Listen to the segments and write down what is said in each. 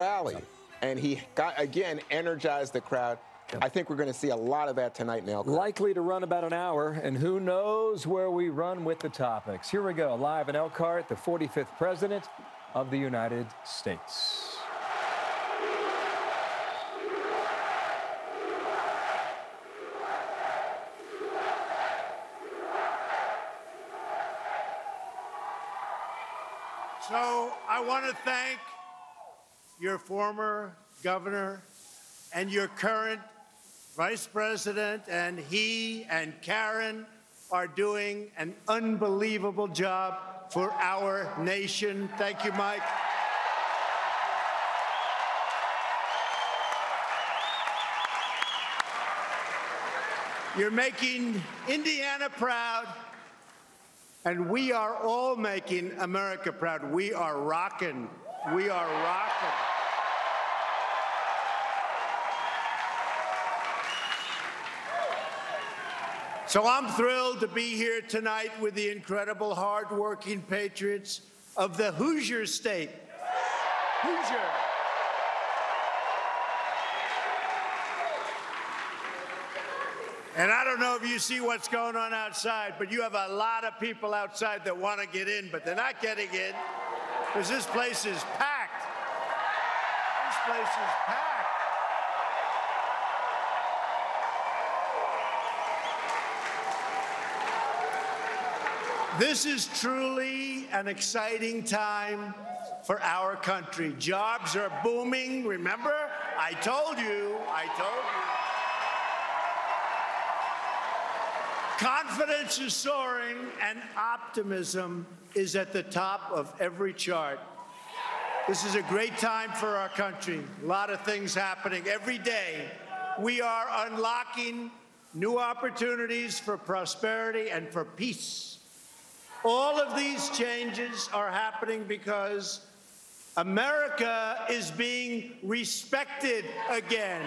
rally. And he got, again, energized the crowd. I think we're going to see a lot of that tonight in Elkhart. Likely to run about an hour, and who knows where we run with the topics. Here we go, live in Elkhart, the 45th President of the United States. So I want to thank your former governor and your current vice president, and he and Karen are doing an unbelievable job for our nation. Thank you, Mike. You're making Indiana proud, and we are all making America proud. We are rocking. We are rocking. So I'm thrilled to be here tonight with the incredible, hardworking patriots of the Hoosier State. Hoosier. And I don't know if you see what's going on outside, but you have a lot of people outside that want to get in, but they're not getting in because this place is packed. This place is packed. This is truly an exciting time for our country. Jobs are booming. Remember? I told you. Confidence is soaring, and optimism is at the top of every chart. This is a great time for our country. A lot of things happening every day. We are unlocking new opportunities for prosperity and for peace. All of these changes are happening because America is being respected again.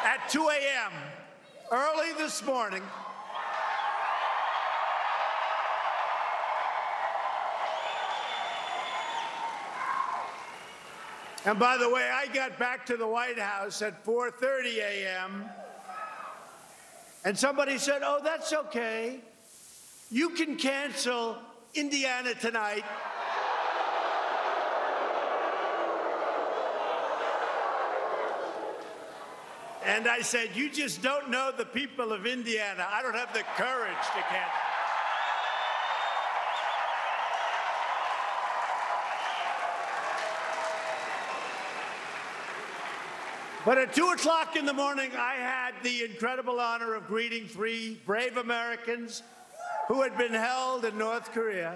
At 2 a.m., early this morning, and by the way, I got back to the White House at 4:30 a.m., and somebody said, oh, that's okay. You can cancel Indiana Tonight. And I said, you just don't know the people of Indiana. I don't have the courage to cancel. But at 2 o'clock in the morning, I had the incredible honor of greeting 3 brave Americans who had been held in North Korea,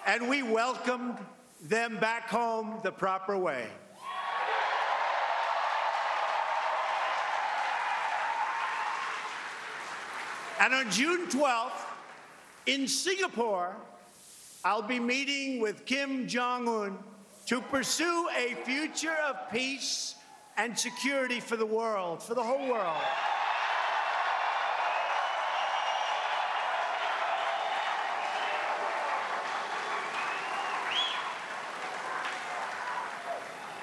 and we welcomed them back home the proper way. And on June 12th, in Singapore, I'll be meeting with Kim Jong-un to pursue a future of peace and security for the world, for the whole world.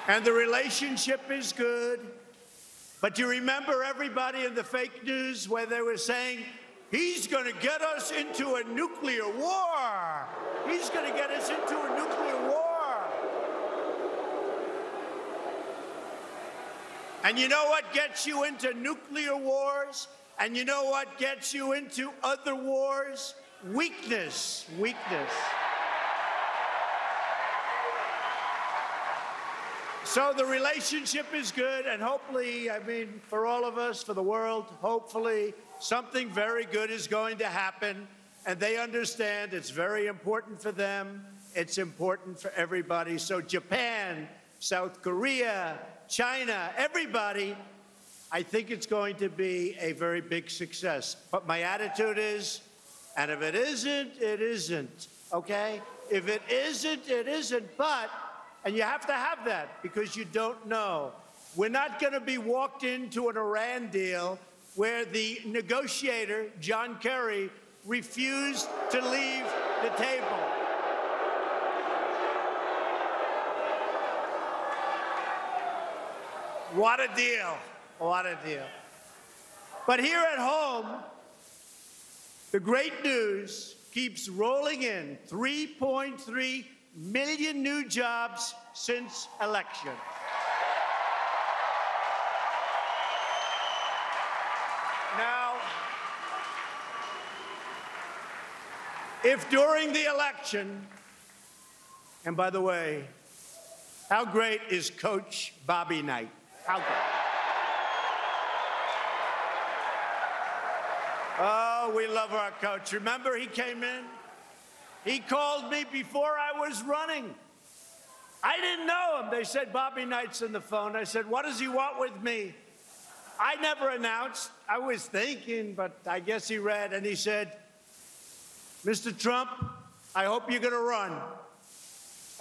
And the relationship is good. But you remember everybody in the fake news where they were saying, he's going to get us into a nuclear war. He's going to get us into a nuclear war. And you know what gets you into nuclear wars? And you know what gets you into other wars? Weakness. Weakness. So the relationship is good, and hopefully, I mean, for all of us, for the world, hopefully something very good is going to happen, and they understand it's very important for them. It's important for everybody. So Japan, South Korea, China, everybody I think it's going to be a very big success. But my attitude is, and if it isn't, it isn't, okay? If it isn't, it isn't. But, and you have to have that because you don't know. We're not going to be walked into an Iran deal where the negotiator, John Kerry, refused to leave the table. What a deal. What a deal. But here at home, the great news keeps rolling in. 3.3 million new jobs since election. Now, if during the election, and by the way, how great is Coach Bobby Knight? How great? Oh, we love our coach. Remember, he came in? He called me before I was running. I didn't know him. They said, Bobby Knight's on the phone. I said, what does he want with me? I never announced. I was thinking, but I guess he read, and he said, Mr. Trump, I hope you're going to run.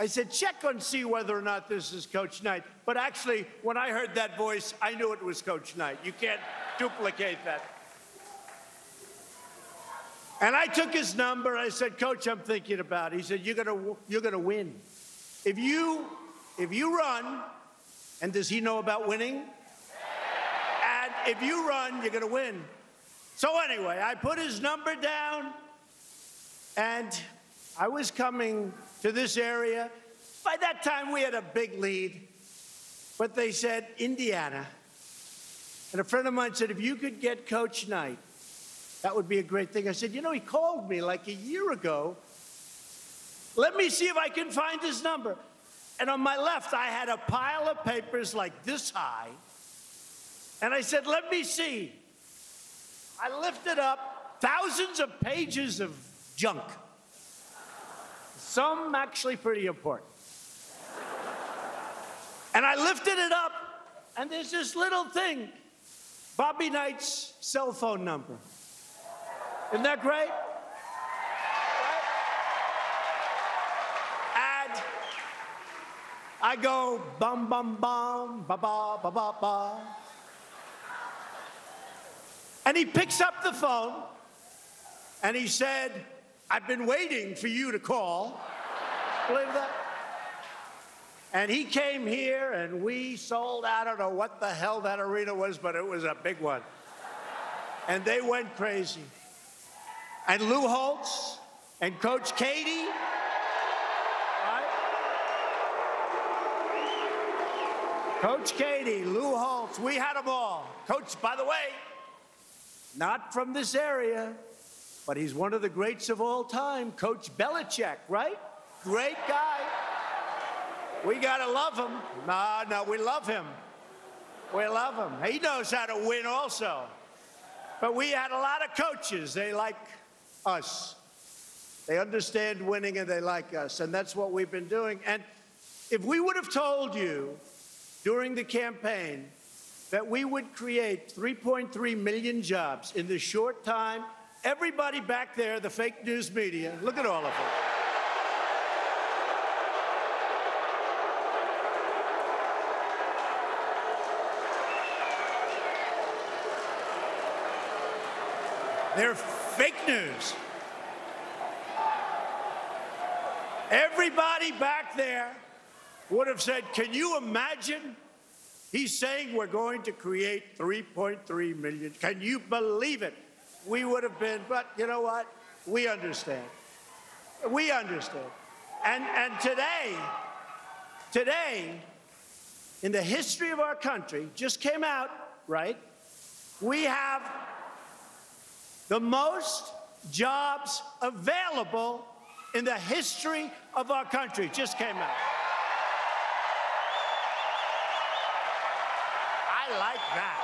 I said, check and see whether or not this is Coach Knight. But actually, when I heard that voice, I knew it was Coach Knight. You can't duplicate that. And I took his number. I said, Coach, I'm thinking about it. He said, you're gonna win. If you run, and does he know about winning? And if you run, you're gonna win. So anyway, I put his number down, and I was coming to this area. By that time, we had a big lead. But they said, Indiana. And a friend of mine said, if you could get Coach Knight, that would be a great thing. I said, you know, he called me like a year ago. Let me see if I can find his number. And on my left, I had a pile of papers like this high. And I said, let me see. I lifted up thousands of pages of junk. Some actually pretty important. And I lifted it up, and there's this little thing, Bobby Knight's cell phone number. Isn't that great? And I go bum, bum, bum, ba, ba, ba, ba, ba. And he picks up the phone, and he said, I've been waiting for you to call. Believe that? And he came here, and we sold, I don't know what the hell that arena was, but it was a big one. And they went crazy. And Lou Holtz and Coach Katie, right? Coach Katie, Lou Holtz, we had them all. Coach, by the way, not from this area, but he's one of the greats of all time, Coach Belichick, right? Great guy. We gotta love him. No, we love him. We love him. He knows how to win also. But we had a lot of coaches. They like us. They understand winning and they like us. And that's what we've been doing. And if we would have told you during the campaign that we would create 3.3 million jobs in this short time, everybody back there, the fake news media, look at all of them. They're fake news. Everybody back there would have said, can you imagine? He's saying we're going to create 3.3 million. Can you believe it? We would have been, but you know what? We understand. We understand. And today, in the history of our country, just came out, right? We have the most jobs available in the history of our country. Just came out. I like that.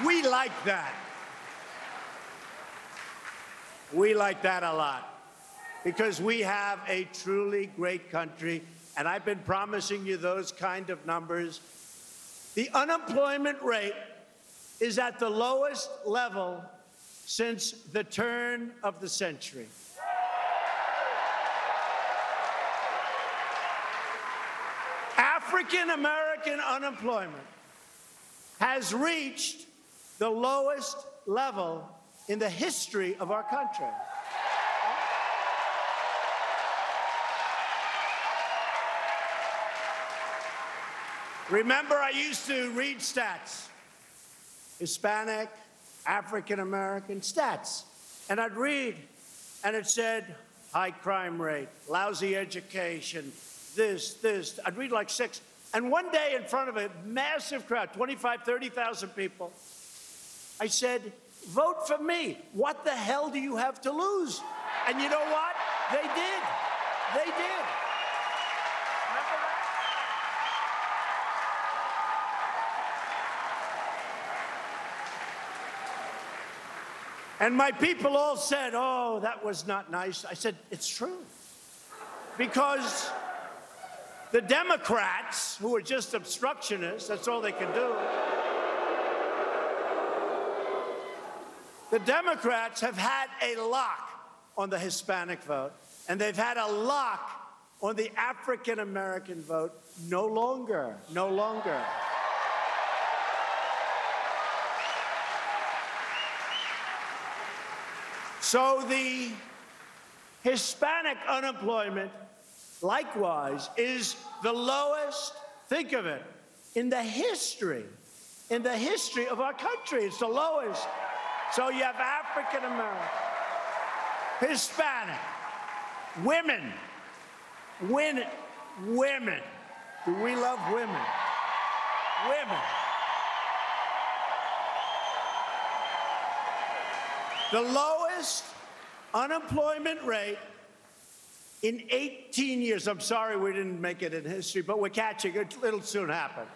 We like that. We like that a lot because we have a truly great country and I've been promising you those kind of numbers. The unemployment rate is at the lowest level since the turn of the century. African American unemployment has reached the lowest level in the history of our country. Remember, I used to read stats, Hispanic, African American stats, and I'd read, and it said high crime rate, lousy education, this. I'd read like 6. And one day in front of a massive crowd, 25, 30,000 people, I said, vote for me. What the hell do you have to lose? And you know what? They did. They did. Remember that? And my people all said, oh, that was not nice. I said, it's true. Because the Democrats, who are just obstructionists, that's all they can do. The Democrats have had a lock on the Hispanic vote, and they've had a lock on the African American vote. No longer, no longer. So the Hispanic unemployment, likewise, is the lowest, think of it, in the history of our country. It's the lowest. So you have African American, Hispanic, women. Do we love women? Women. The lowest unemployment rate in 18 years. I'm sorry we didn't make it in history, but we're catching it. It'll soon happen.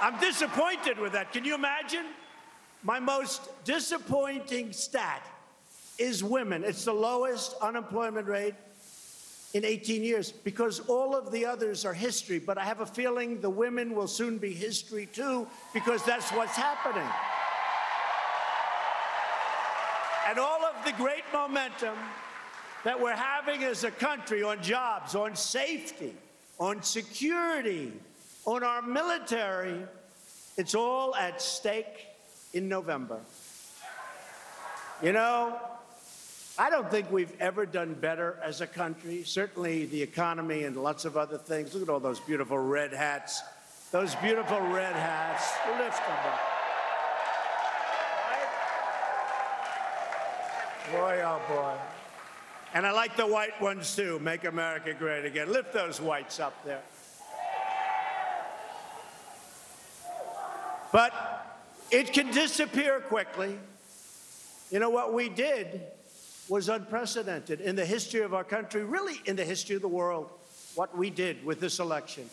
I'm disappointed with that. Can you imagine? My most disappointing stat is women. It's the lowest unemployment rate in 18 years because all of the others are history. But I have a feeling the women will soon be history too because that's what's happening. And all of the great momentum that we're having as a country on jobs, on safety, on security, on our military, it's all at stake in November. You know, I don't think we've ever done better as a country. Certainly the economy and lots of other things. Look at all those beautiful red hats. Those beautiful red hats. Lift them up. Boy, oh boy. And I like the white ones too. Make America great again. Lift those whites up there. But it can disappear quickly. You know, what we did was unprecedented in the history of our country, really in the history of the world, what we did with this election.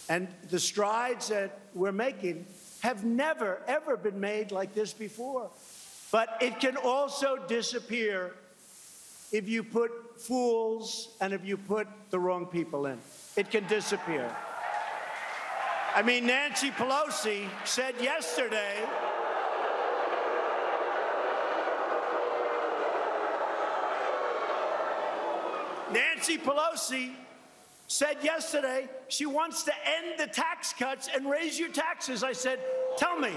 And the strides that we're making have never, ever been made like this before. But it can also disappear if you put fools and if you put the wrong people in. It can disappear. I mean, Nancy Pelosi said yesterday, she wants to end the tax cuts and raise your taxes. I said, tell me,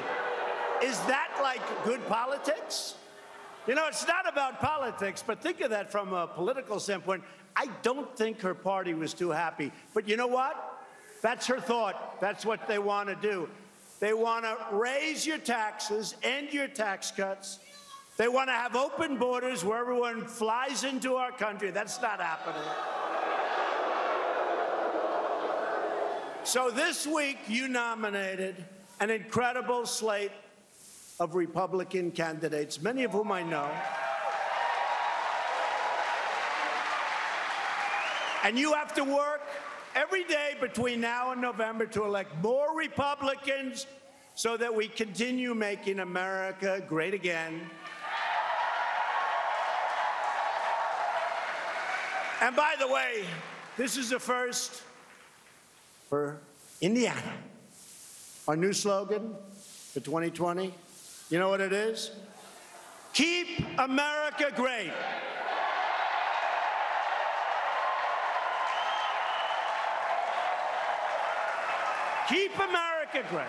is that like good politics? You know, it's not about politics, but think of that from a political standpoint. I don't think her party was too happy. But you know what? That's her thought. That's what they want to do. They want to raise your taxes, end your tax cuts. They want to have open borders where everyone flies into our country. That's not happening. So this week, you nominated an incredible slate of Republican candidates, many of whom I know. And you have to work every day between now and November to elect more Republicans so that we continue making America great again. And by the way, this is a first for Indiana. Our new slogan for 2020, you know what it is? Keep America great. Keep America great.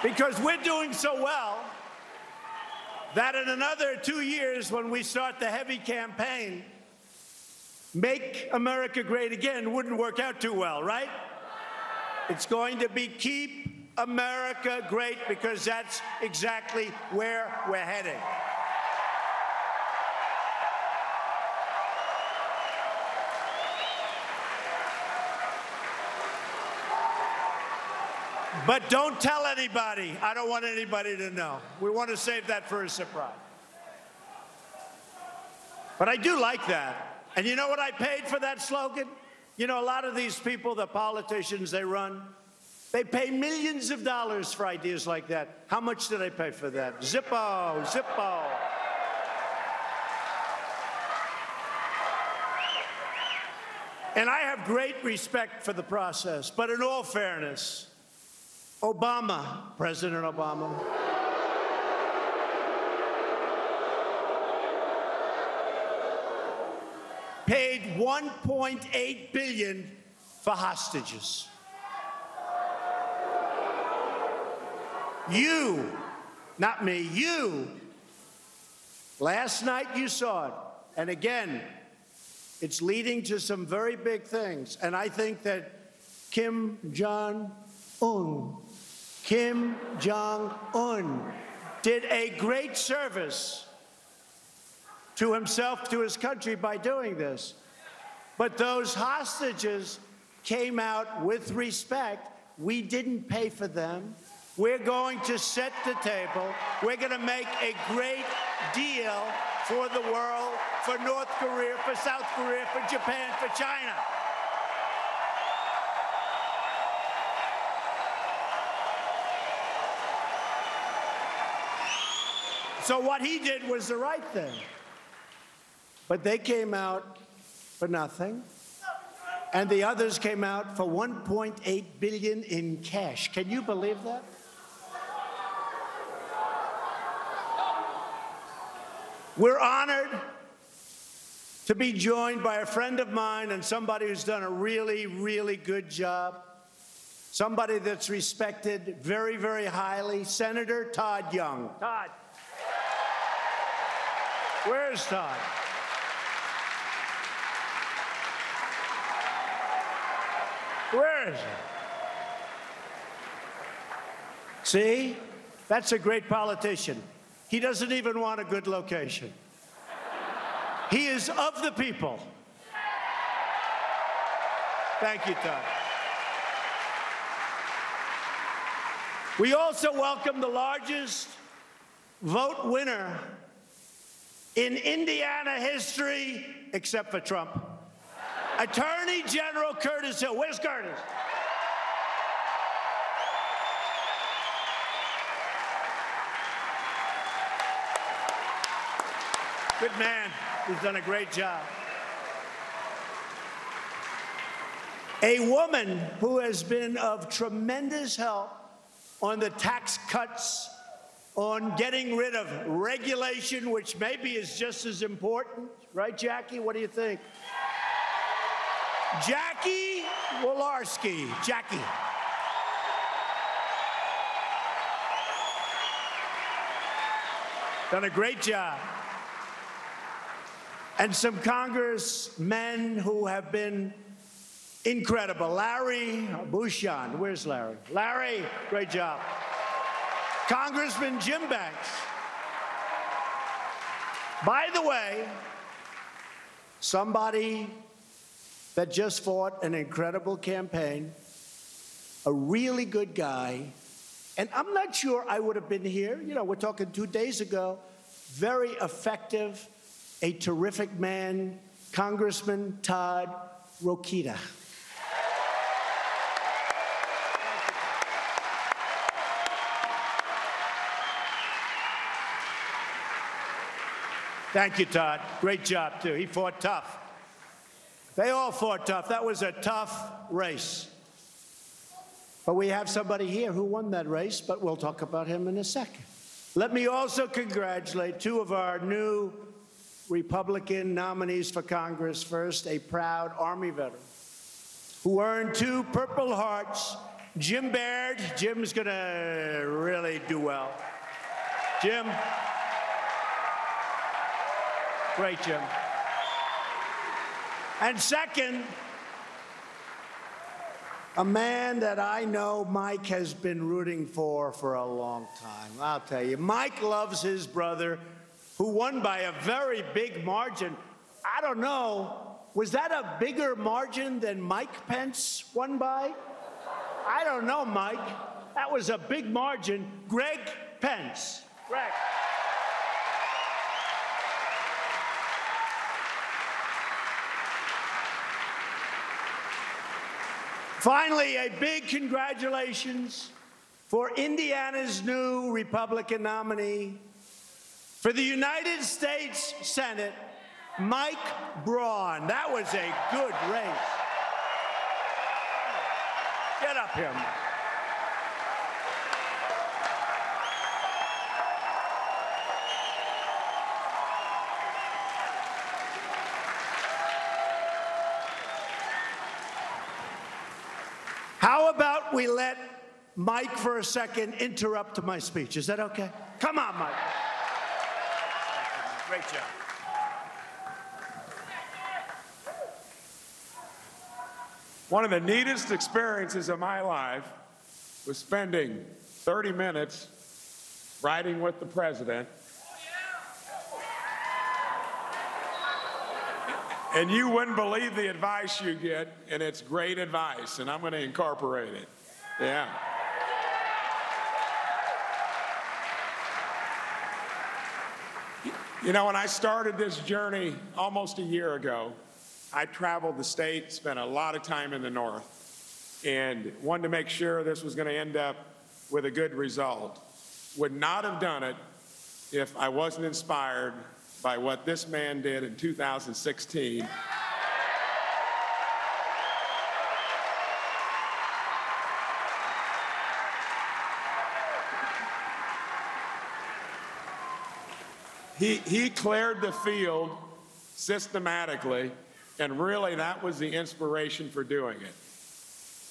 Because we're doing so well that in another 2 years, when we start the heavy campaign, Make America Great Again wouldn't work out too well, right? It's going to be Keep America Great, because that's exactly where we're heading. But don't tell anybody. I don't want anybody to know. We want to save that for a surprise. But I do like that. And you know what I paid for that slogan? You know, a lot of these people, the politicians they run, they pay millions of dollars for ideas like that. How much did I pay for that? Zippo, Zippo. And I have great respect for the process. But in all fairness, Obama, President Obama, paid $1.8 billion for hostages. You, not me, you, last night you saw it. And again, it's leading to some very big things. And I think that Kim Jong-un did a great service to himself, to his country, by doing this. But those hostages came out with respect. We didn't pay for them. We're going to set the table. We're going to make a great deal for the world, for North Korea, for South Korea, for Japan, for China. So what he did was the right thing. But they came out for nothing. And the others came out for $1.8 billion in cash. Can you believe that? We're honored to be joined by a friend of mine and somebody who's done a really, really good job. Somebody that's respected very, very highly, Senator Todd Young. Todd. Where's Todd? Where is he? See? That's a great politician. He doesn't even want a good location. He is of the people. Thank you, Todd. We also welcome the largest vote winner in Indiana history, except for Trump. Attorney General Curtis Hill. Where's Curtis? Good man. He's done a great job. A woman who has been of tremendous help on the tax cuts, on getting rid of regulation, which maybe is just as important. Right, Jackie? What do you think? Jackie Walorski. Jackie. Done a great job. And some congressmen who have been incredible. Larry Bouchon. Where's Larry? Larry, great job. Congressman Jim Banks. By the way, somebody that just fought an incredible campaign, a really good guy, and I'm not sure I would have been here. You know, we're talking 2 days ago. Very effective, a terrific man, Congressman Todd Rokita. Thank you, Todd. Great job, too. He fought tough. They all fought tough. That was a tough race. But we have somebody here who won that race, but we'll talk about him in a second. Let me also congratulate two of our new Republican nominees for Congress. First, a proud Army veteran who earned 2 Purple Hearts, Jim Baird. Jim's going to really do well. Jim. Great, Jim. And second, a man that I know Mike has been rooting for a long time. I'll tell you, Mike loves his brother, who won by a very big margin. I don't know, was that a bigger margin than Mike Pence won by? I don't know, Mike. That was a big margin. Greg Pence. Greg. Finally, a big congratulations for Indiana's new Republican nominee for the United States Senate, Mike Braun. That was a good race. Get up here, Mike. How about we let Mike for a second interrupt my speech? Is that okay? Come on, Mike. Great job. One of the neatest experiences of my life was spending 30 minutes riding with the president. And you wouldn't believe the advice you get, and it's great advice, and I'm going to incorporate it. Yeah. You know, when I started this journey almost a year ago, I traveled the state, spent a lot of time in the North, and wanted to make sure this was going to end up with a good result. Would not have done it if I wasn't inspired by what this man did in 2016. He cleared the field systematically, and really that was the inspiration for doing it.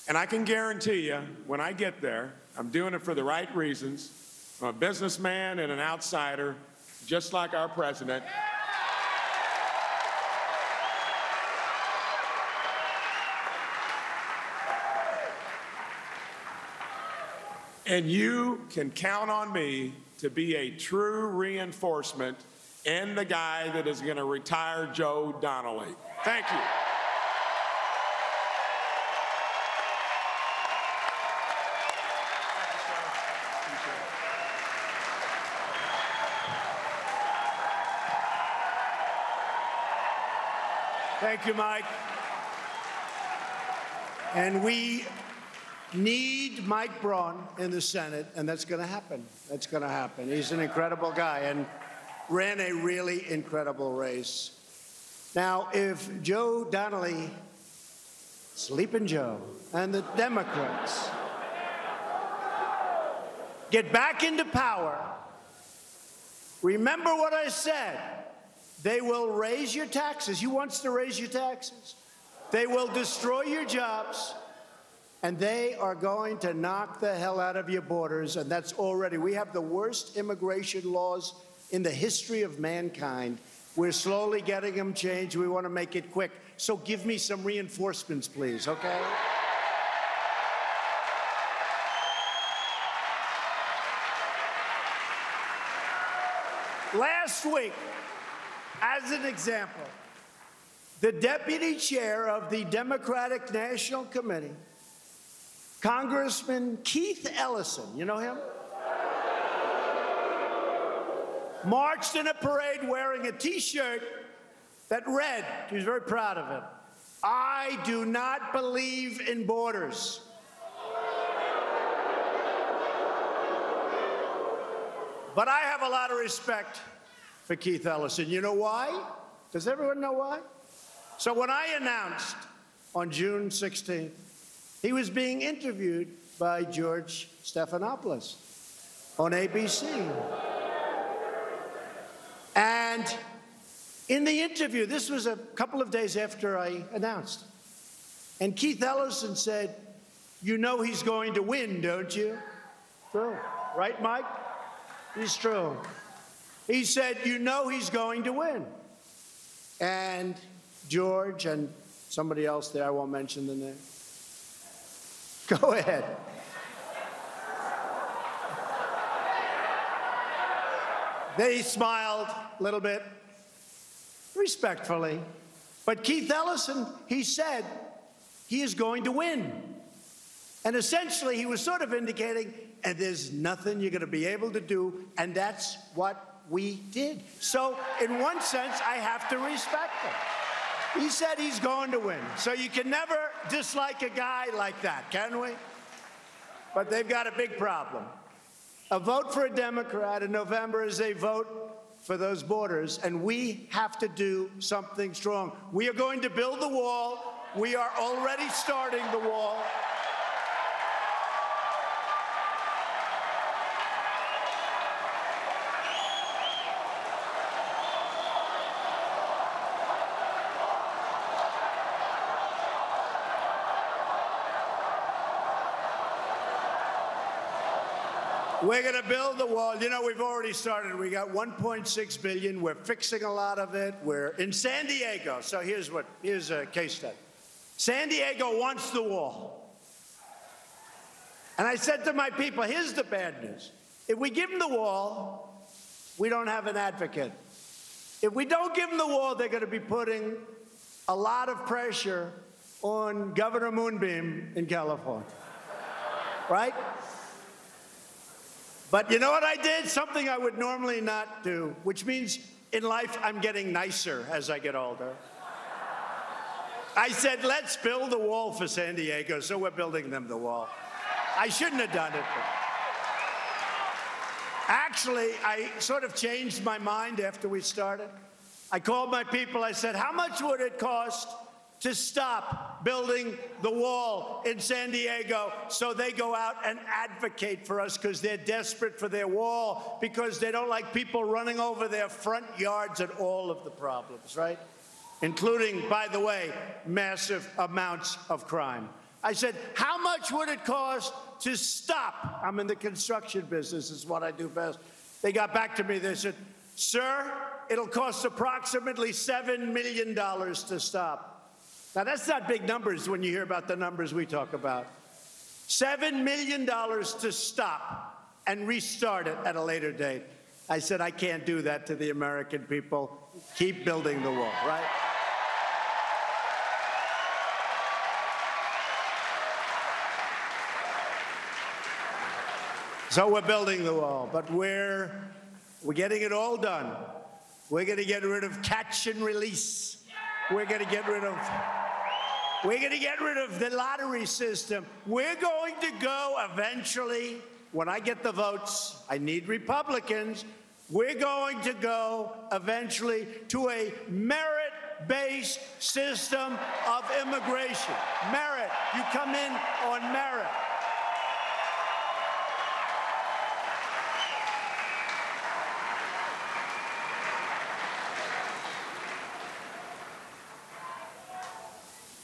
And I can guarantee you, when I get there, I'm doing it for the right reasons. I'm a businessman and an outsider, just like our president. And you can count on me to be a true reinforcement and the guy that is going to retire Joe Donnelly. Thank you. Thank you, Mike. And we need Mike Braun in the Senate, and that's going to happen. That's going to happen. He's an incredible guy and ran a really incredible race. Now, if Joe Donnelly, Sleeping Joe, and the Democrats get back into power, remember what I said. They will raise your taxes. Who wants to raise your taxes? They will destroy your jobs, and they are going to knock the hell out of your borders, and that's already. We have the worst immigration laws in the history of mankind. We're slowly getting them changed. We want to make it quick. So give me some reinforcements, please, okay? Last week, as an example, the deputy chair of the Democratic National Committee, Congressman Keith Ellison, you know him? Marched in a parade wearing a T-shirt that read, he was very proud of it, "I do not believe in borders." But I have a lot of respect for Keith Ellison. You know why? Does everyone know why? So when I announced on June 16th, he was being interviewed by George Stephanopoulos on ABC. And in the interview, this was a couple of days after I announced, and Keith Ellison said, "You know he's going to win, don't you?" True. Right, Mike? It's true. He said, "You know he's going to win." And George and somebody else there, I won't mention the name. Go ahead. They smiled a little bit, respectfully. But Keith Ellison, he said, he is going to win. And essentially, he was sort of indicating, and there's nothing you're going to be able to do, and that's what we did. So, in one sense, I have to respect him. He said he's going to win. So you can never dislike a guy like that, can we? But they've got a big problem. A vote for a Democrat in November is a vote for those borders, and we have to do something strong. We are going to build the wall. We are already starting the wall. We're going to build the wall. You know, we've already started. We got $1.6 billion. We're fixing a lot of it. We're in San Diego. So here's a case study. San Diego wants the wall. And I said to my people, here's the bad news. If we give them the wall, we don't have an advocate. If we don't give them the wall, they're going to be putting a lot of pressure on Governor Moonbeam in California. Right? But you know what I did? Something I would normally not do, which means in life I'm getting nicer as I get older. I said, let's build the wall for San Diego, so we're building them the wall. I shouldn't have done it. Actually, I sort of changed my mind after we started. I called my people, I said, how much would it cost to stop building the wall in San Diego so they go out and advocate for us because they're desperate for their wall, because they don't like people running over their front yards and all of the problems, right? Including, by the way, massive amounts of crime. I said, how much would it cost to stop? I'm in the construction business, is what I do best. They got back to me, they said, sir, it'll cost approximately $7 million to stop. Now, that's not big numbers when you hear about the numbers we talk about. $7 million to stop and restart it at a later date. I said, I can't do that to the American people. Keep building the wall, right? So we're building the wall, but we're getting it all done. We're going to get rid of catch and release. We're going to get rid of the lottery system. We're going to go eventually, when I get the votes, I need Republicans, we're going to go eventually to a merit-based system of immigration. Merit. You come in on merit.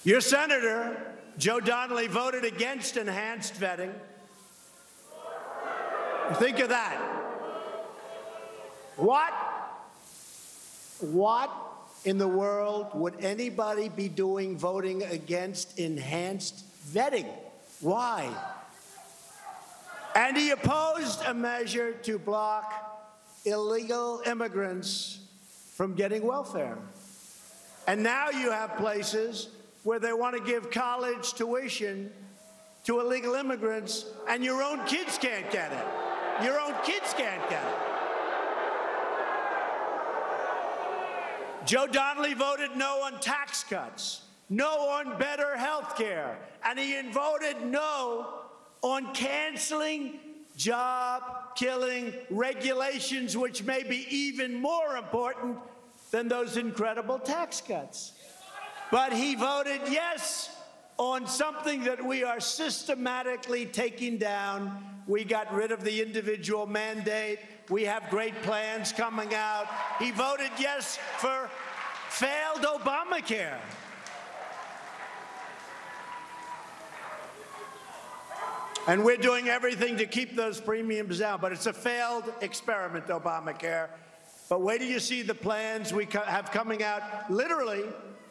Your senator, Joe Donnelly, voted against enhanced vetting. Think of that. What in the world would anybody be doing voting against enhanced vetting? Why? And he opposed a measure to block illegal immigrants from getting welfare. And now you have places where they want to give college tuition to illegal immigrants, and your own kids can't get it. Your own kids can't get it. Joe Donnelly voted no on tax cuts, no on better health care, and he voted no on canceling job-killing regulations, which may be even more important than those incredible tax cuts. But he voted yes on something that we are systematically taking down. We got rid of the individual mandate. We have great plans coming out. He voted yes for failed Obamacare. And we're doing everything to keep those premiums down. But it's a failed experiment, Obamacare. But wait till you see the plans we have coming out literally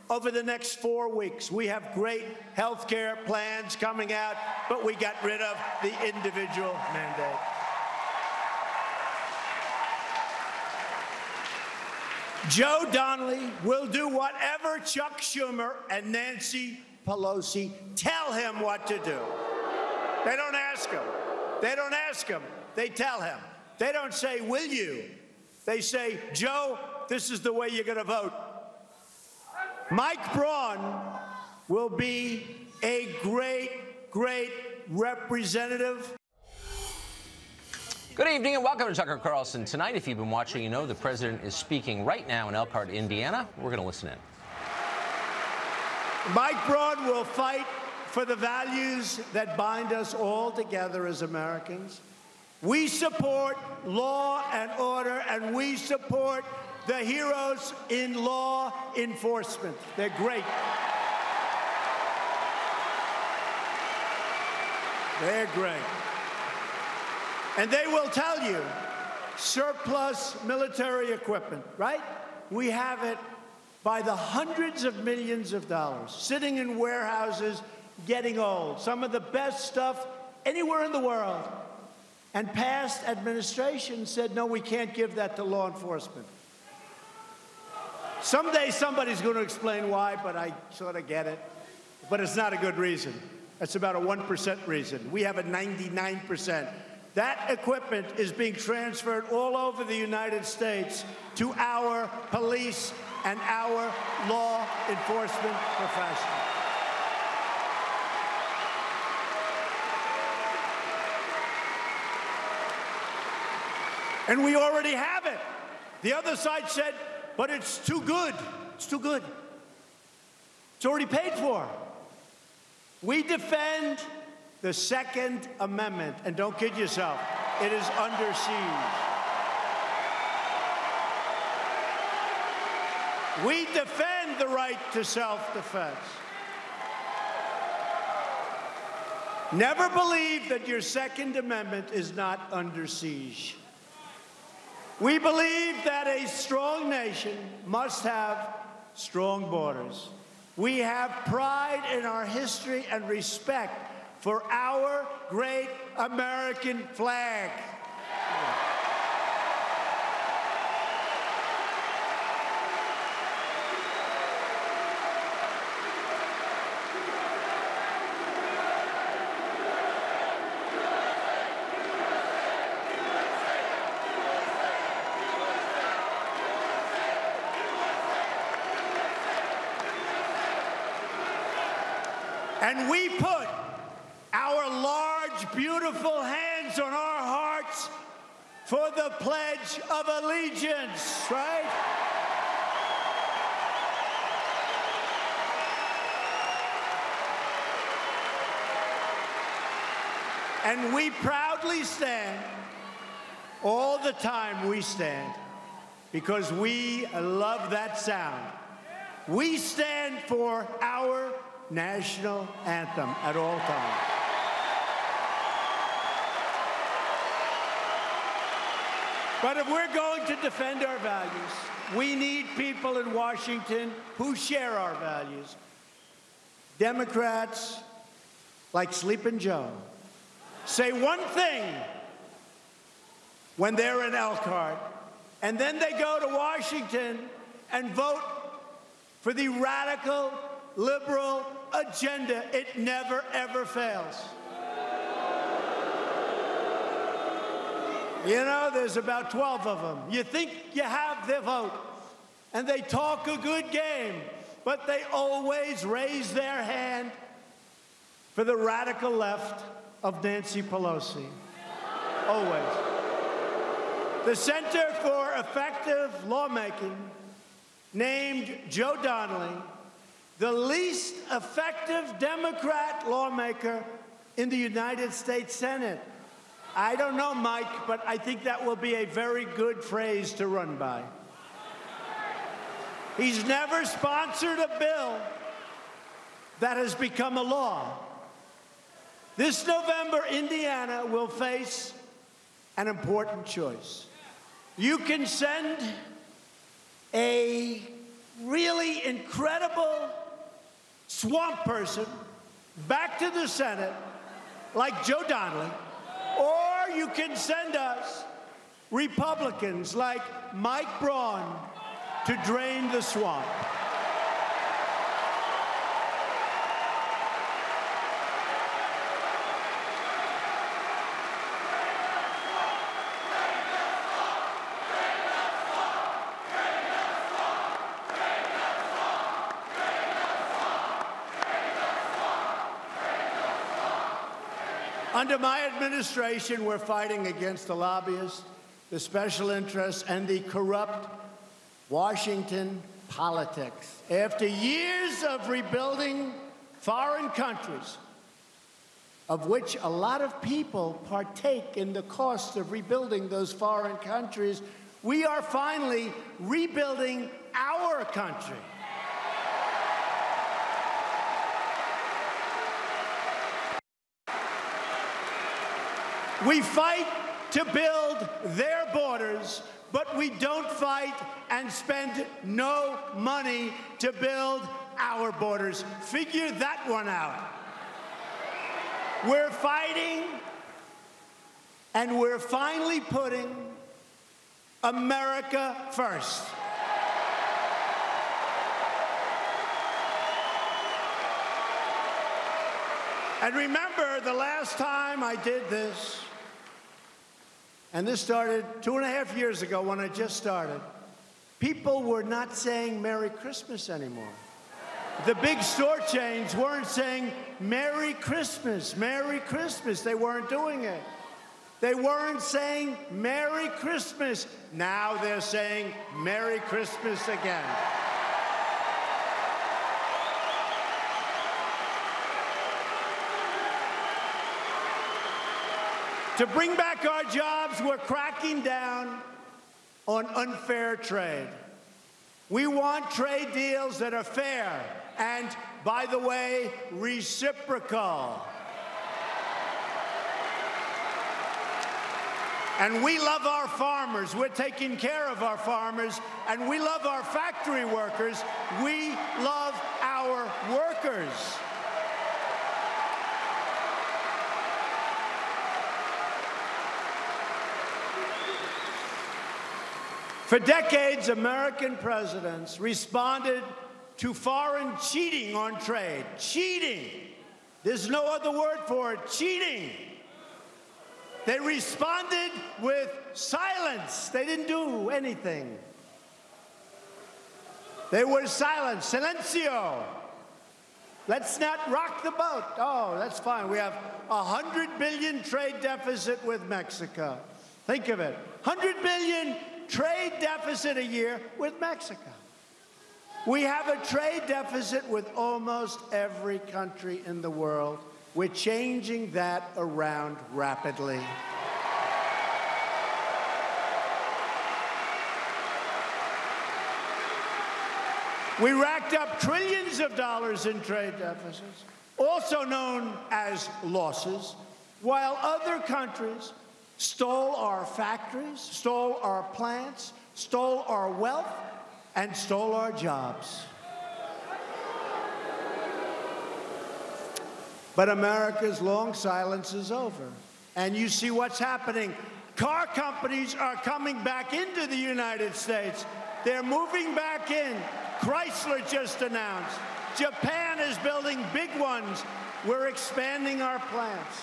over the next 4 weeks. We have great health care plans coming out, but we got rid of the individual mandate. Joe Donnelly will do whatever Chuck Schumer and Nancy Pelosi tell him what to do. They don't ask him. They don't ask him. They tell him. They don't say, will you? They say, Joe, this is the way you're going to vote. Mike Braun will be a great, great representative. Good evening and welcome to Tucker Carlson Tonight. If you've been watching, you know the president is speaking right now in Elkhart, Indiana. We're going to listen in. Mike Braun will fight for the values that bind us all together as Americans. We support law and order, and we support the heroes in law enforcement. They're great. They're great. And they will tell you, surplus military equipment, right? We have it by the hundreds of millions of dollars, sitting in warehouses, getting old. Some of the best stuff anywhere in the world. And past administrations said, no, we can't give that to law enforcement. Someday somebody's going to explain why, but I sort of get it. But it's not a good reason. It's about a 1% reason. We have a 99%. That equipment is being transferred all over the United States to our police and our law enforcement professionals. And we already have it. The other side said, but it's too good. It's too good. It's already paid for. We defend the Second Amendment. And don't kid yourself, it is under siege. We defend the right to self-defense. Never believe that your Second Amendment is not under siege. We believe that a strong nation must have strong borders. We have pride in our history and respect for our great American flag. And we put our large, beautiful hands on our hearts for the Pledge of Allegiance, right? And we proudly stand, all the time we stand, because we love that sound. We stand for our national anthem at all times. But if we're going to defend our values, we need people in Washington who share our values. Democrats, like Sleepin' Joe, say one thing when they're in Elkhart, and then they go to Washington and vote for the radical liberal agenda. It never, ever fails. You know, there's about 12 of them. You think you have their vote, and they talk a good game, but they always raise their hand for the radical left of Nancy Pelosi. always. The Center for Effective Lawmaking named Joe Donnelly the least effective Democrat lawmaker in the United States Senate. I don't know, Mike, but I think that will be a very good phrase to run by. He's never sponsored a bill that has become a law. This November, Indiana will face an important choice. You can send a really incredible swamp person back to the Senate, like Joe Donnelly, or you can send us Republicans like Mike Braun to drain the swamp. Under my administration, we're fighting against the lobbyists, the special interests, and the corrupt Washington politics. After years of rebuilding foreign countries, of which a lot of people partake in the cost of rebuilding those foreign countries, we are finally rebuilding our country. We fight to build their borders, but we don't fight and spend no money to build our borders. Figure that one out. We're fighting, and we're finally putting America first. And remember, the last time I did this, and this started 2.5 years ago when I just started, people were not saying Merry Christmas anymore. The big store chains weren't saying Merry Christmas, Merry Christmas. They weren't doing it. They weren't saying Merry Christmas. Now they're saying Merry Christmas again. To bring back our jobs, we're cracking down on unfair trade. We want trade deals that are fair and, by the way, reciprocal. And we love our farmers. We're taking care of our farmers. And we love our factory workers. We love our workers. For decades, American presidents responded to foreign cheating on trade. Cheating. There's no other word for it. Cheating. They responded with silence. They didn't do anything. They were silent. Silencio. Let's not rock the boat. Oh, that's fine. We have a $100 billion trade deficit with Mexico. Think of it. $100 billion trade deficit a year with Mexico. We have a trade deficit with almost every country in the world. We're changing that around rapidly. We racked up trillions of dollars in trade deficits, also known as losses, while other countries stole our factories, stole our plants, stole our wealth, and stole our jobs. But America's long silence is over. And you see what's happening. Car companies are coming back into the United States. They're moving back in. Chrysler just announced. Japan is building big ones. We're expanding our plants.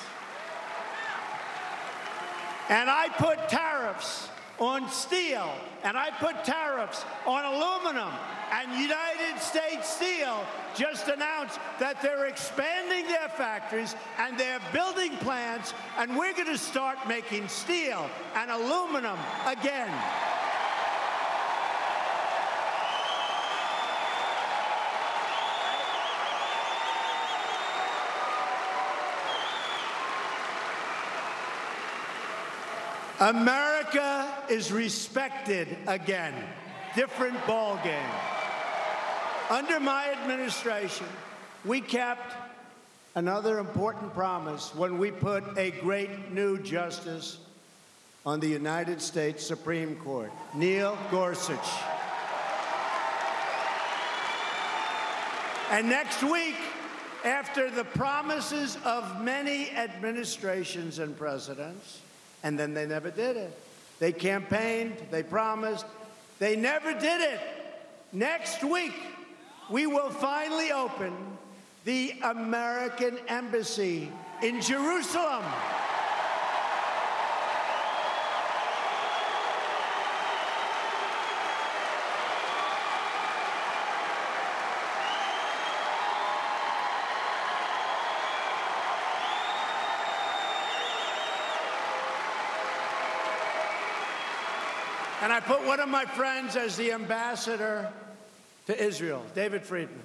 And I put tariffs on steel, and I put tariffs on aluminum. And United States Steel just announced that they're expanding their factories and they're building plants, and we're going to start making steel and aluminum again. America is respected again. Different ball game. Under my administration, we kept another important promise when we put a great new justice on the United States Supreme Court, Neil Gorsuch. And next week, after the promises of many administrations and presidents, and then they never did it. They campaigned, they promised, they never did it. Next week, we will finally open the American Embassy in Jerusalem. And I put one of my friends as the ambassador to Israel, David Friedman.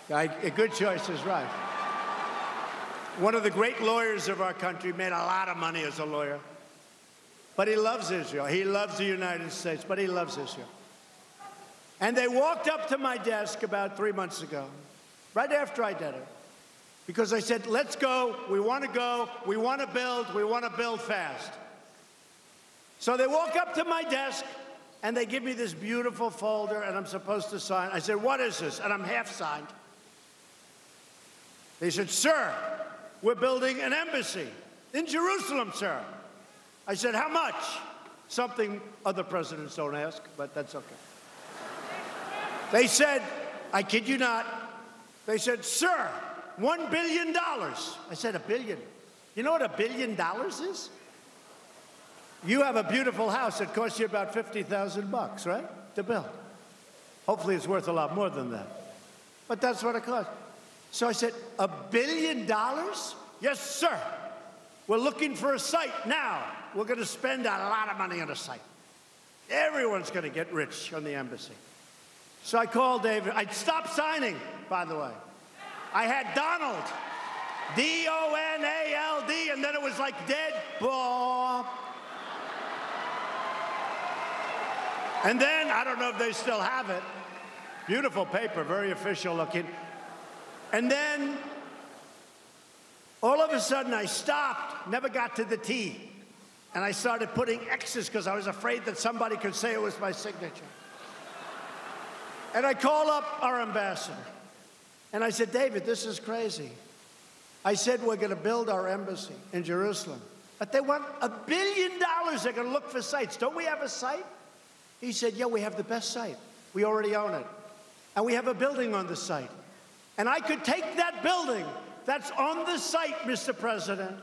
A good choice is right. One of the great lawyers of our country, made a lot of money as a lawyer. But he loves Israel. He loves the United States, but he loves Israel. And they walked up to my desk about 3 months ago, right after I did it, because I said, let's go, we want to build fast. So they walk up to my desk, and they give me this beautiful folder, and I'm supposed to sign. I said, what is this? And I'm half signed. They said, sir, we're building an embassy in Jerusalem, sir. I said, how much? Something other presidents don't ask, but that's okay. They said, I kid you not, they said, sir, $1 billion. I said, $1 billion? You know what $1 billion is? You have a beautiful house that costs you about $50,000, right, to build. Hopefully it's worth a lot more than that. But that's what it costs. So I said, $1 billion? Yes, sir. We're looking for a site now. We're going to spend a lot of money on a site. Everyone's going to get rich on the embassy. So I called David. I'd stopped signing, by the way. I had Donald, D-O-N-A-L-D, and then it was like dead ball. And then, I don't know if they still have it. Beautiful paper, very official looking. And then, all of a sudden, I stopped, never got to the T. And I started putting X's because I was afraid that somebody could say it was my signature. And I called up our ambassador. And I said, David, this is crazy. I said, we're going to build our embassy in Jerusalem. But they want $1 billion. They're going to look for sites. Don't we have a site? He said, yeah, we have the best site. We already own it. And we have a building on the site. And I could take that building that's on the site, Mr. President,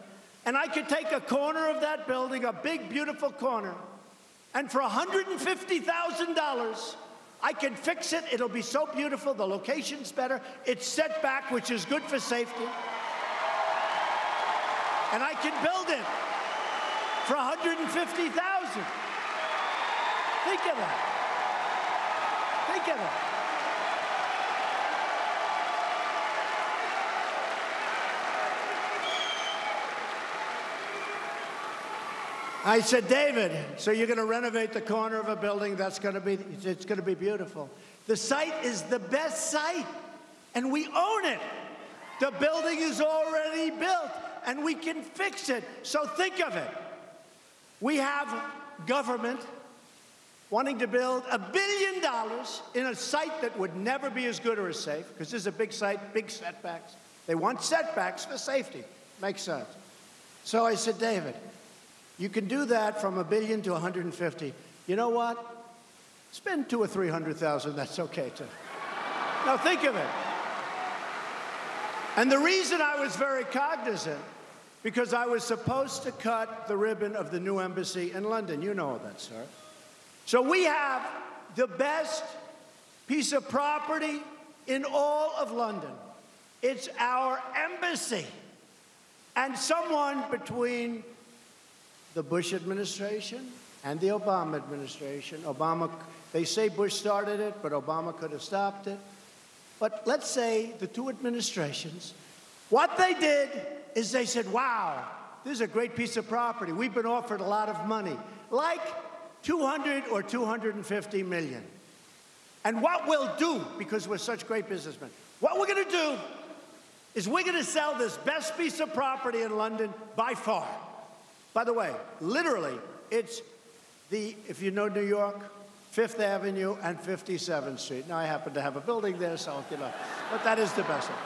and I could take a corner of that building, a big, beautiful corner, and for $150,000, I can fix it. It'll be so beautiful. The location's better. It's set back, which is good for safety. And I can build it for $150,000. Think of that. Think of that. I said, David, so you're going to renovate the corner of a building it's going to be beautiful. The site is the best site, and we own it. The building is already built, and we can fix it. So think of it. We have government wanting to build $1 billion in a site that would never be as good or as safe, because this is a big site, big setbacks. They want setbacks for safety. Makes sense. So I said, David, you can do that from $1 billion to 150. You know what? Spend $200,000 or $300,000. That's okay too. Now think of it. And the reason I was very cognizant because I was supposed to cut the ribbon of the new embassy in London. You know all that, sir. So we have the best piece of property in all of London. It's our embassy. And someone between the Bush administration and the Obama administration, they say Bush started it, but Obama could have stopped it. But let's say the two administrations, what they did is they said, wow, this is a great piece of property. We've been offered a lot of money, like 200 or 250 million. And what we'll do, because we're such great businessmen, what we're going to do is we're going to sell this best piece of property in London by far. By the way, literally, it's if you know New York, 5th Avenue and 57th Street. Now, I happen to have a building there, so, you know, but that is the best one.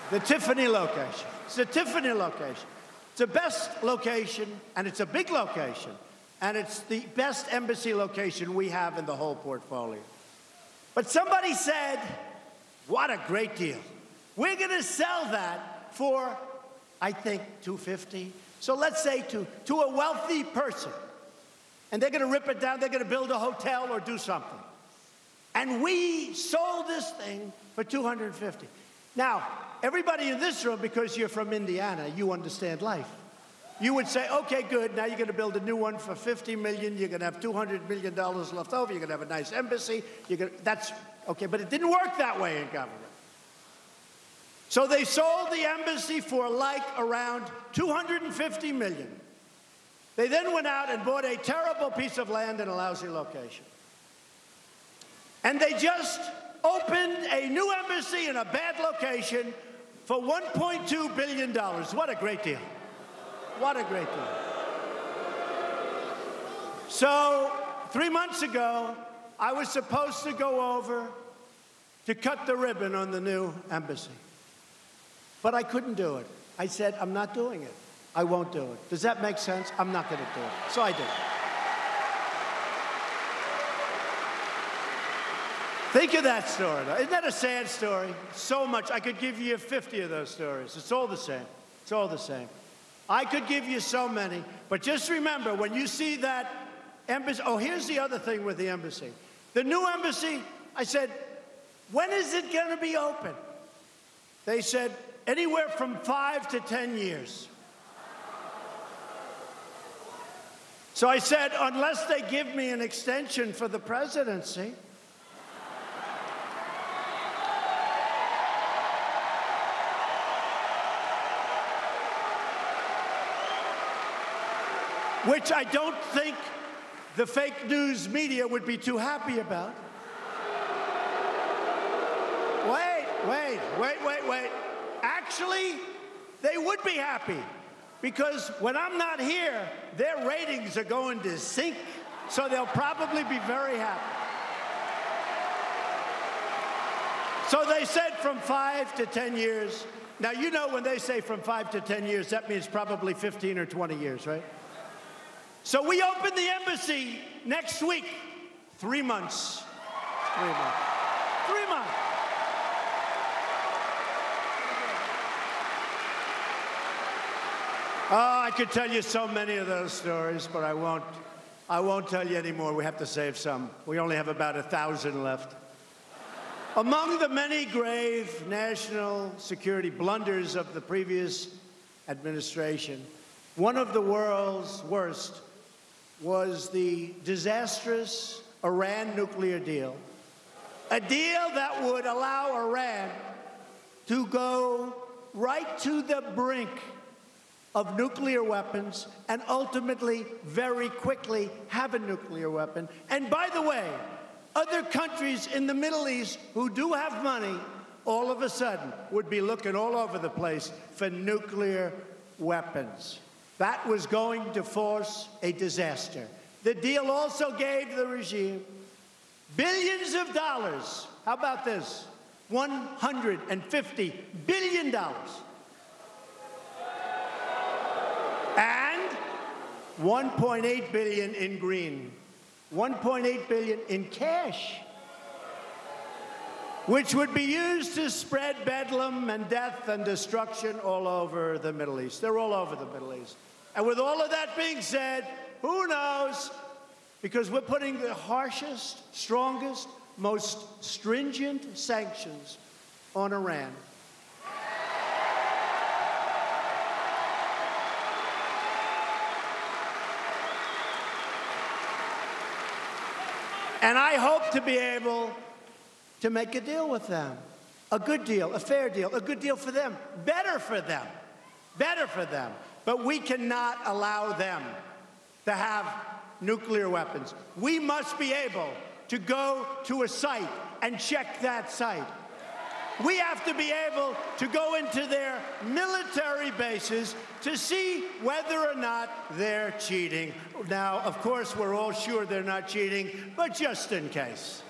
The Tiffany location. It's the Tiffany location. It's the best location, and it's a big location, and it's the best embassy location we have in the whole portfolio. But somebody said, what a great deal. We're going to sell that for, I think, $250. So let's say to a wealthy person. And they're going to rip it down. They're going to build a hotel or do something. And we sold this thing for $250. Now, everybody in this room, because you're from Indiana, you understand life. You would say, okay, good. Now you're going to build a new one for $50 million. You're going to have $200 million left over. You're going to have a nice embassy. That's okay. But it didn't work that way in government. So they sold the embassy for like around $250 million. They then went out and bought a terrible piece of land in a lousy location. And they just opened a new embassy in a bad location for $1.2 billion. What a great deal. What a great deal. So 3 months ago, I was supposed to go over to cut the ribbon on the new embassy. But I couldn't do it. I said, I'm not doing it. I won't do it. Does that make sense? I'm not going to do it. So I did. Think of that story. Isn't that a sad story? So much. I could give you 50 of those stories. It's all the same. It's all the same. I could give you so many. But just remember, when you see that embassy, oh, here's the other thing with the embassy. The new embassy, I said, when is it going to be open? They said, anywhere from 5 to 10 years. So I said, unless they give me an extension for the presidency. Which I don't think the fake news media would be too happy about. Wait. Actually, they would be happy. Because when I'm not here, their ratings are going to sink. So they'll probably be very happy. So they said from 5 to 10 years. Now, you know when they say from 5 to 10 years, that means probably 15 or 20 years, right? So we open the embassy next week. 3 months. 3 months. 3 months. Oh, I could tell you so many of those stories, but I won't tell you anymore. We have to save some. We only have about 1,000 left. Among the many grave national security blunders of the previous administration, one of the world's worst was the disastrous Iran nuclear deal. A deal that would allow Iran to go right to the brink of nuclear weapons and ultimately, very quickly, have a nuclear weapon. And by the way, other countries in the Middle East who do have money, all of a sudden, would be looking all over the place for nuclear weapons. That was going to force a disaster. The deal also gave the regime billions of dollars. How about this? $150 billion. And $1.8 billion in green. $1.8 billion in cash. which would be used to spread bedlam and death and destruction all over the Middle East. They're all over the Middle East. And with all of that being said, who knows? Because we're putting the harshest, strongest, most stringent sanctions on Iran. And I hope to be able to make a deal with them. A good deal, a fair deal, a good deal for them, better for them, better for them. But we cannot allow them to have nuclear weapons. We must be able to go to a site and check that site. We have to be able to go into their military bases to see whether or not they're cheating. Now, of course, we're all sure they're not cheating, but just in case.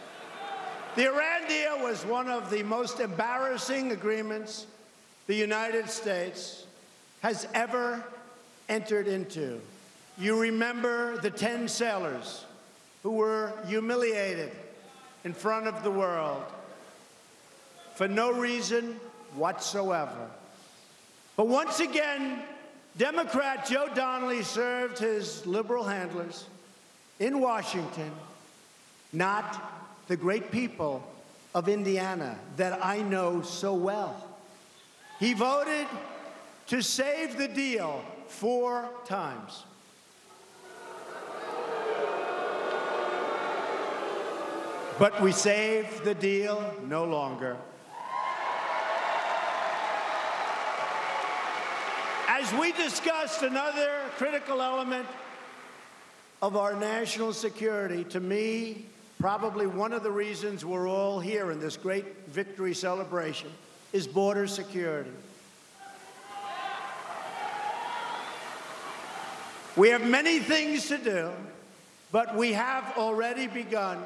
The Iran deal was one of the most embarrassing agreements the United States has ever entered into. You remember the 10 sailors who were humiliated in front of the world for no reason whatsoever. But once again, Democrat Joe Donnelly served his liberal handlers in Washington, not the great people of Indiana that I know so well. He voted to save the deal 4 times. But we saved the deal no longer. As we discussed another critical element of our national security, to me, probably one of the reasons we're all here in this great victory celebration is border security. We have many things to do, but we have already begun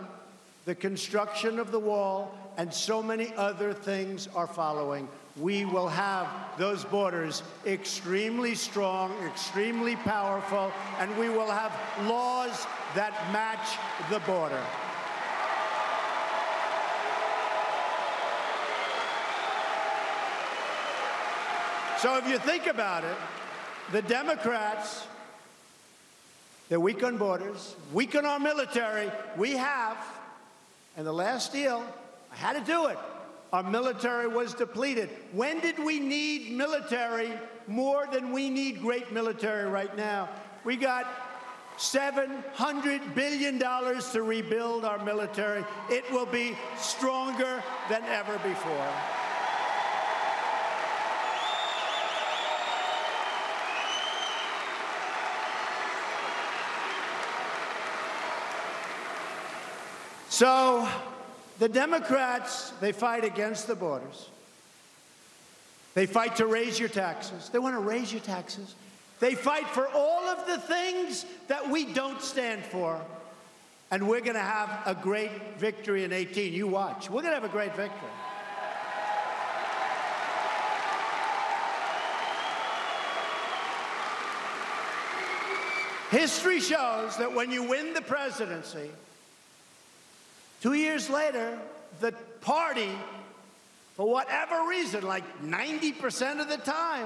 the construction of the wall, and so many other things are following. We will have those borders extremely strong, extremely powerful, and we will have laws that match the border. So if you think about it, the Democrats, they're weak on borders, weak on our military. We have, and the last deal, I had to do it. Our military was depleted. When did we need military more than we need great military right now? We got $700 billion to rebuild our military. It will be stronger than ever before. So the Democrats, they fight against the borders. They fight to raise your taxes. They want to raise your taxes. They fight for all of the things that we don't stand for. And we're going to have a great victory in 18. You watch. We're going to have a great victory. History shows that when you win the presidency, 2 years later, the party, for whatever reason, like 90% of the time,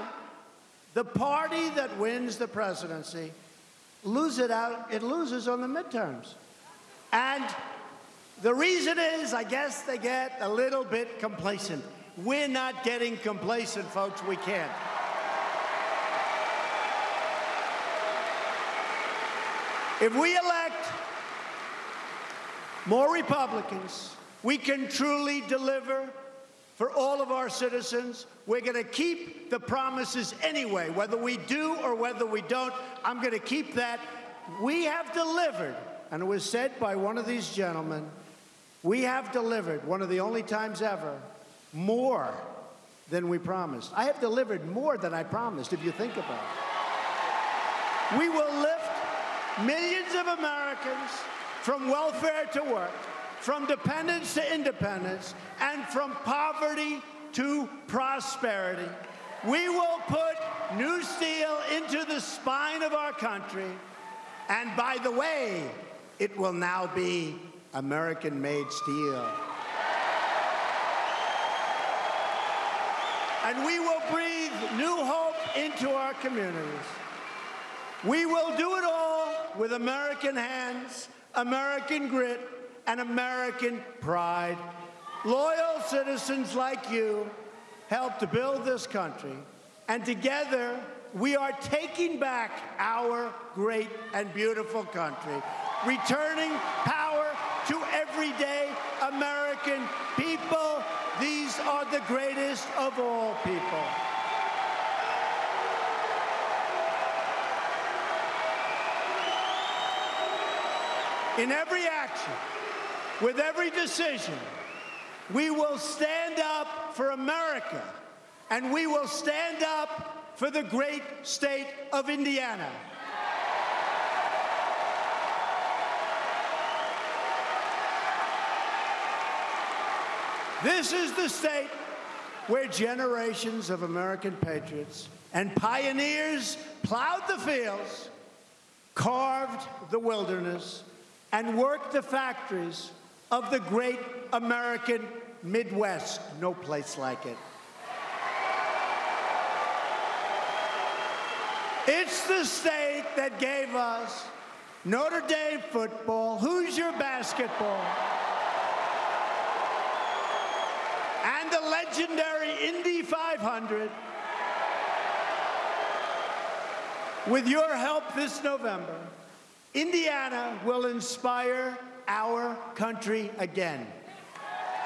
the party that wins the presidency loses on the midterms. And the reason is, I guess they get a little bit complacent. We're not getting complacent, folks. We can't. If we elect more Republicans, we can truly deliver for all of our citizens. We're going to keep the promises anyway, whether we do or whether we don't. I'm going to keep that. We have delivered, and it was said by one of these gentlemen, we have delivered, one of the only times ever, more than we promised. I have delivered more than I promised, if you think about it. We will lift millions of Americans from welfare to work, from dependence to independence, and from poverty to prosperity. We will put new steel into the spine of our country. And by the way, it will now be American-made steel. and we will breathe new hope into our communities. We will do it all with American hands, American grit, and American pride. Loyal citizens like you helped to build this country, and together we are taking back our great and beautiful country, returning power to everyday American people. These are the greatest of all people. In every action, with every decision, we will stand up for America, and we will stand up for the great state of Indiana. This is the state where generations of American patriots and pioneers plowed the fields, carved the wilderness, and worked the factories of the great American Midwest. No place like it. It's the state that gave us Notre Dame football, Hoosier basketball, and the legendary Indy 500. With your help this November, Indiana will inspire our country again.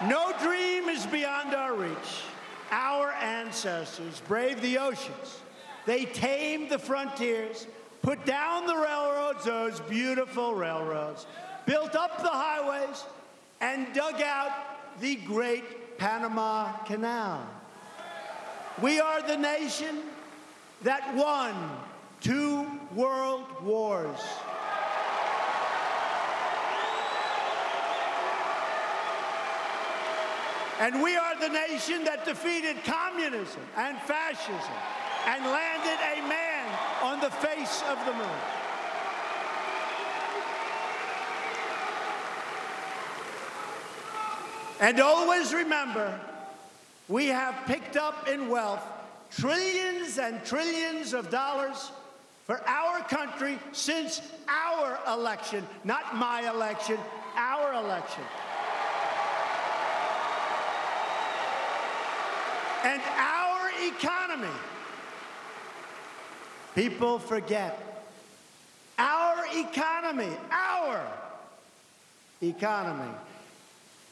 No dream is beyond our reach. Our ancestors braved the oceans. They tamed the frontiers, put down the railroads, those beautiful railroads, built up the highways, and dug out the great Panama Canal. We are the nation that won 2 world wars. And we are the nation that defeated communism and fascism and landed a man on the face of the moon. And always remember, we have picked up in wealth trillions and trillions of dollars for our country since our election, not my election, our election. And our economy, people forget, our economy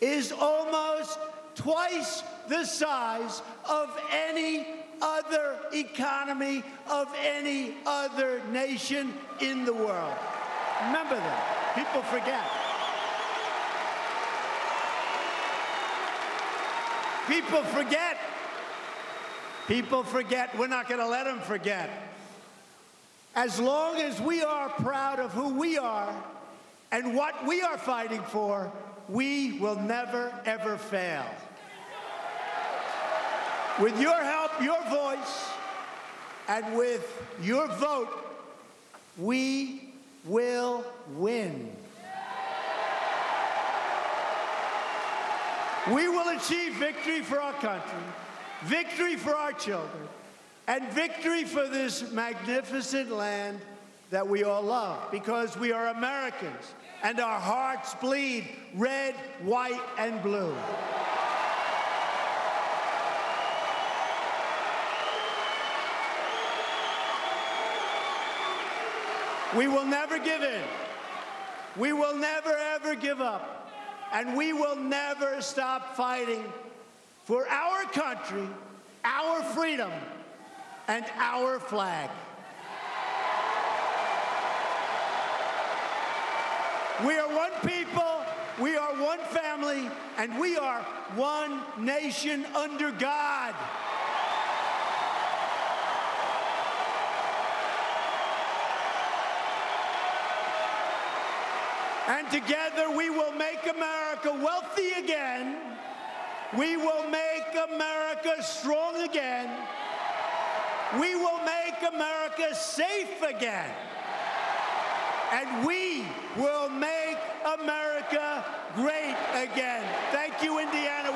is almost twice the size of any other economy of any other nation in the world. Remember that. People forget. People forget. People forget. We're not going to let them forget. As long as we are proud of who we are and what we are fighting for, we will never, ever fail. With your help, your voice, and with your vote, we will win. We will achieve victory for our country, victory for our children, and victory for this magnificent land that we all love, because we are Americans and our hearts bleed red, white, and blue. We will never give in. We will never, ever give up. And we will never stop fighting for our country, our freedom, and our flag. We are one people, we are one family, and we are one nation under God. And together we will make America wealthy again. We will make America strong again. We will make America safe again. And we will make America great again. Thank you, Indiana.